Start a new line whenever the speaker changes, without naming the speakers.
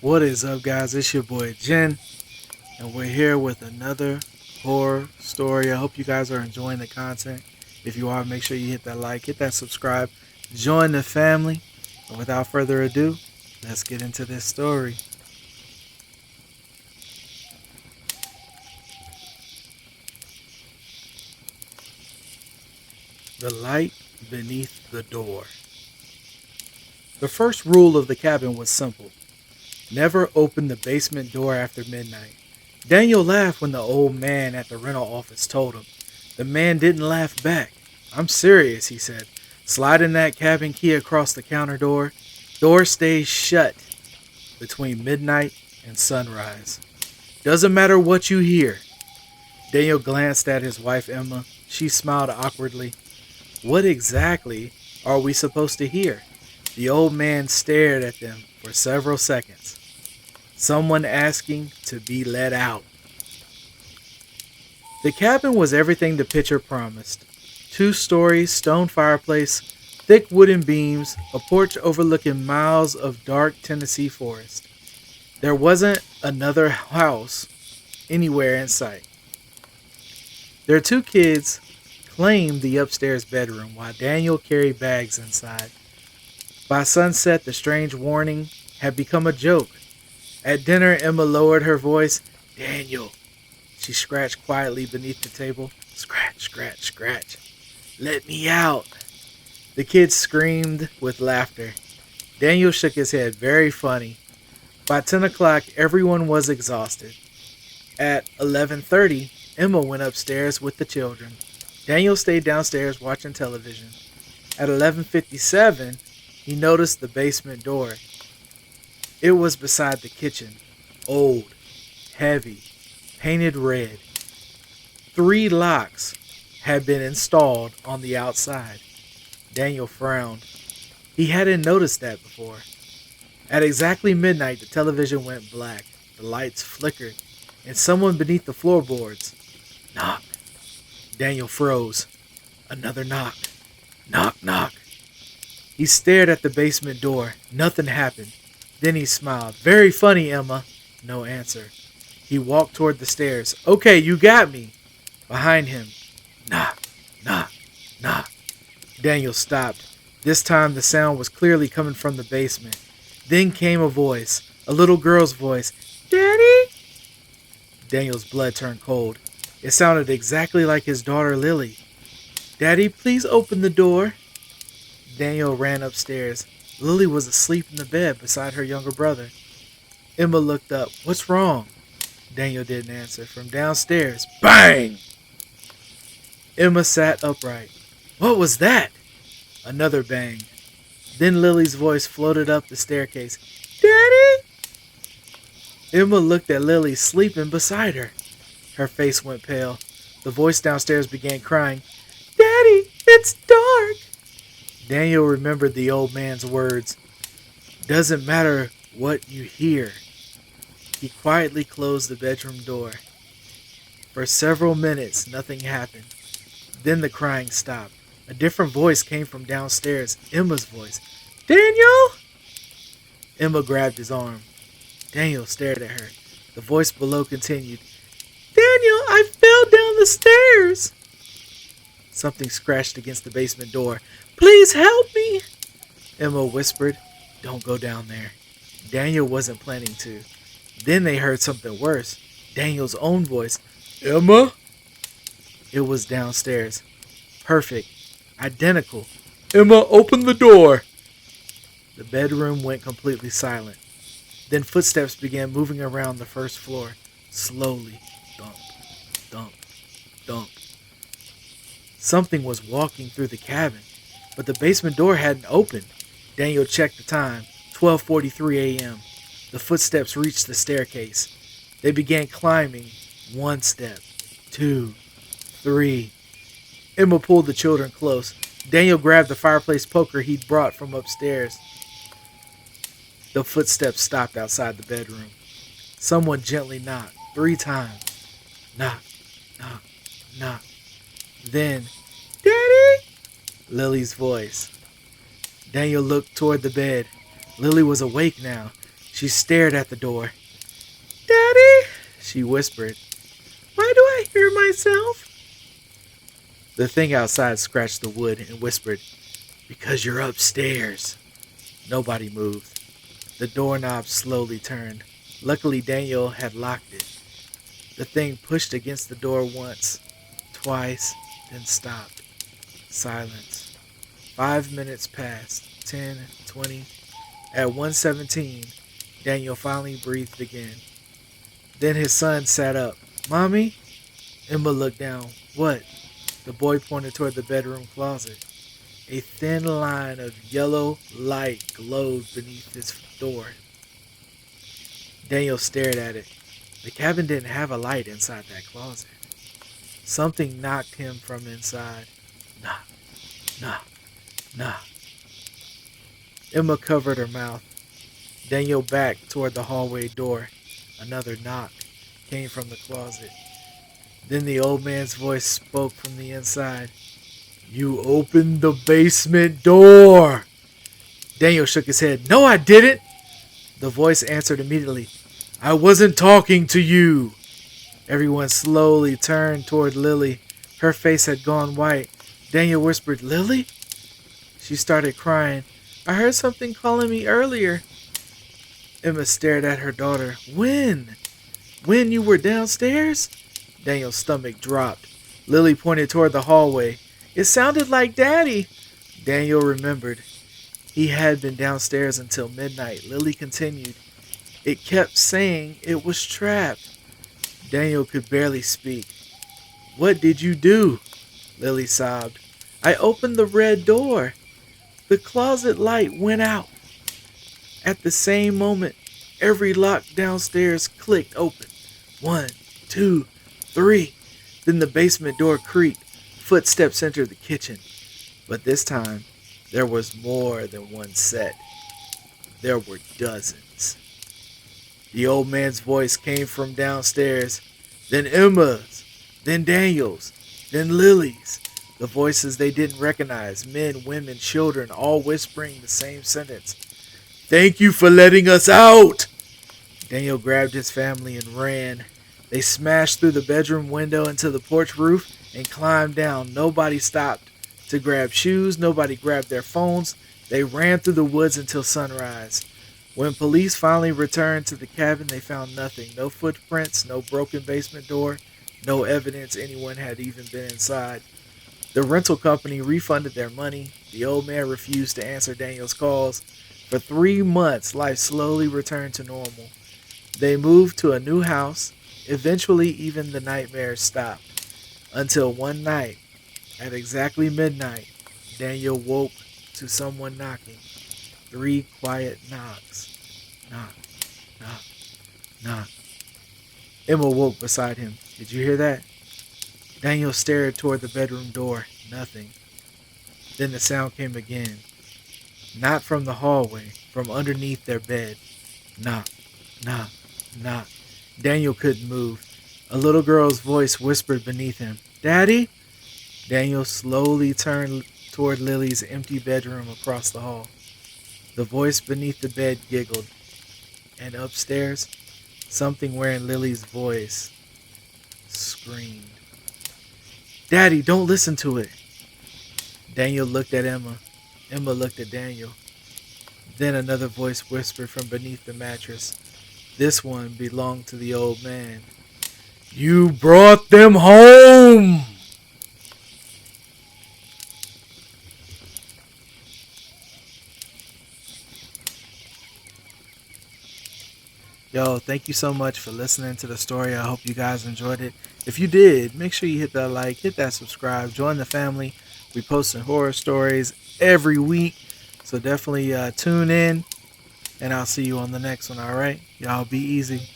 What is up, guys? It's your boy Jen, and we're here with another horror story. I hope you guys are enjoying the content. If you are, make sure you hit that like, hit that subscribe, join the family. And without further ado, let's get into this story. The light beneath the door. The first rule of the cabin was simple. Never open the basement door after midnight. Daniel laughed when the old man at the rental office told him. The man didn't laugh back. "I'm serious," he said. "Sliding that cabin key across the counter door. Door stays shut between midnight and sunrise. Doesn't matter what you hear." Daniel glanced at his wife Emma. She smiled awkwardly. "What exactly are we supposed to hear?" The old man stared at them for several seconds. "Someone asking to be let out." The cabin was everything the picture promised. 2 stories, stone fireplace, thick wooden beams, a porch overlooking miles of dark Tennessee forest. There wasn't another house anywhere in sight. Their 2 kids claimed the upstairs bedroom while Daniel carried bags inside. By sunset, the strange warning had become a joke. At dinner, Emma lowered her voice. "Daniel," she scratched quietly beneath the table. "Scratch, scratch, scratch. Let me out." The kids screamed with laughter. Daniel shook his head. "Very funny." By 10 o'clock, everyone was exhausted. At 11:30, Emma went upstairs with the children. Daniel stayed downstairs watching television. At 11:57, he noticed the basement door. It was beside the kitchen. Old, heavy, painted red. 3 locks had been installed on the outside. Daniel frowned. He hadn't noticed that before. At exactly midnight, the television went black. The lights flickered, and someone beneath the floorboards. "Knock." Daniel froze. Another knock. Knock, knock. He stared at the basement door. Nothing happened. Then he smiled. "Very funny, Emma." No answer. He walked toward the stairs. "Okay, you got me." Behind him. Knock, knock, knock. Daniel stopped. This time the sound was clearly coming from the basement. Then came a voice. A little girl's voice. "Daddy?" Daniel's blood turned cold. It sounded exactly like his daughter Lily. "Daddy, please open the door." Daniel ran upstairs. Lily was asleep in the bed beside her younger brother. Emma looked up. "What's wrong?" Daniel didn't answer. From downstairs, bang! Emma sat upright. "What was that?" Another bang. Then Lily's voice floated up the staircase. "Daddy?" Emma looked at Lily sleeping beside her. Her face went pale. The voice downstairs began crying. "Daddy, it's dark." Daniel remembered the old man's words. "Doesn't matter what you hear." He quietly closed the bedroom door. For several minutes, nothing happened. Then the crying stopped. A different voice came from downstairs, Emma's voice. "Daniel?" Emma grabbed his arm. Daniel stared at her. The voice below continued. "Daniel, I fell down the stairs." Something scratched against the basement door. "Please help me." Emma whispered, "Don't go down there." Daniel wasn't planning to. Then they heard something worse. Daniel's own voice. "Emma?" It was downstairs. Perfect. Identical. "Emma, open the door." The bedroom went completely silent. Then footsteps began moving around the first floor. Slowly. Thump, thump, thump. Something was walking through the cabin, but the basement door hadn't opened. Daniel checked the time. 12:43 a.m. The footsteps reached the staircase. They began climbing. 1 step, 2, 3. Emma pulled the children close. Daniel grabbed the fireplace poker he'd brought from upstairs. The footsteps stopped outside the bedroom. Someone gently knocked 3 times. Knock, knock, knock. Then, "Daddy?" Lily's voice. Daniel looked toward the bed. Lily was awake now. She stared at the door. "Daddy," she whispered, "why do I hear myself?" The thing outside scratched the wood and whispered, "Because you're upstairs." Nobody moved. The doorknob slowly turned. Luckily, Daniel had locked it. The thing pushed against the door once, twice, then stopped. Silence. 5 minutes passed. 10, 20. At 1:17, Daniel finally breathed again. Then his son sat up. "Mommy?" Emma looked down. "What?" The boy pointed toward the bedroom closet. A thin line of yellow light glowed beneath its door. Daniel stared at it. The cabin didn't have a light inside that closet. Something knocked him from inside. Knock, knock, knock. Emma covered her mouth. Daniel backed toward the hallway door. Another knock came from the closet. Then the old man's voice spoke from the inside. "You opened the basement door." Daniel shook his head. "No, I didn't." The voice answered immediately. "I wasn't talking to you." Everyone slowly turned toward Lily. Her face had gone white. Daniel whispered, "Lily?" She started crying. "I heard something calling me earlier." Emma stared at her daughter. "When? When you were downstairs?" Daniel's stomach dropped. Lily pointed toward the hallway. "It sounded like Daddy." Daniel remembered. He had been downstairs until midnight. Lily continued. "It kept saying it was trapped." Daniel could barely speak. "What did you do?" Lily sobbed. "I opened the red door. The closet light went out. At the same moment, every lock downstairs clicked open. 1, 2, 3. Then the basement door creaked. Footsteps entered the kitchen. But this time, there was more than one set. There were dozens. The old man's voice came from downstairs. Then Emma's. Then Daniel's. Then Lily's. The voices they didn't recognize. Men, women, children, all whispering the same sentence. "Thank you for letting us out!" Daniel grabbed his family and ran. They smashed through the bedroom window into the porch roof and climbed down. Nobody stopped to grab shoes. Nobody grabbed their phones. They ran through the woods until sunrise. When police finally returned to the cabin, they found nothing. No footprints, no broken basement door, no evidence anyone had even been inside. The rental company refunded their money. The old man refused to answer Daniel's calls. For 3 months, life slowly returned to normal. They moved to a new house. Eventually, even the nightmares stopped. Until one night, at exactly midnight, Daniel woke to someone knocking. 3 quiet knocks. Knock, knock, knock. Emma woke beside him. "Did you hear that?" Daniel stared toward the bedroom door. Nothing. Then the sound came again. Not from the hallway, from underneath their bed. Knock, knock, knock. Daniel couldn't move. A little girl's voice whispered beneath him, "Daddy?" Daniel slowly turned toward Lily's empty bedroom across the hall. The voice beneath the bed giggled. And upstairs, something wearing Lily's voice screamed, "Daddy, don't listen to it." Daniel looked at Emma. Emma looked at Daniel. Then another voice whispered from beneath the mattress. This one belonged to the old man. "You brought them home!" Yo, thank you so much for listening to the story. I hope you guys enjoyed it. If you did, make sure you hit that like, hit that subscribe, join the family. We posting horror stories every week. So definitely tune in, and I'll see you on the next one, all right? Y'all be easy.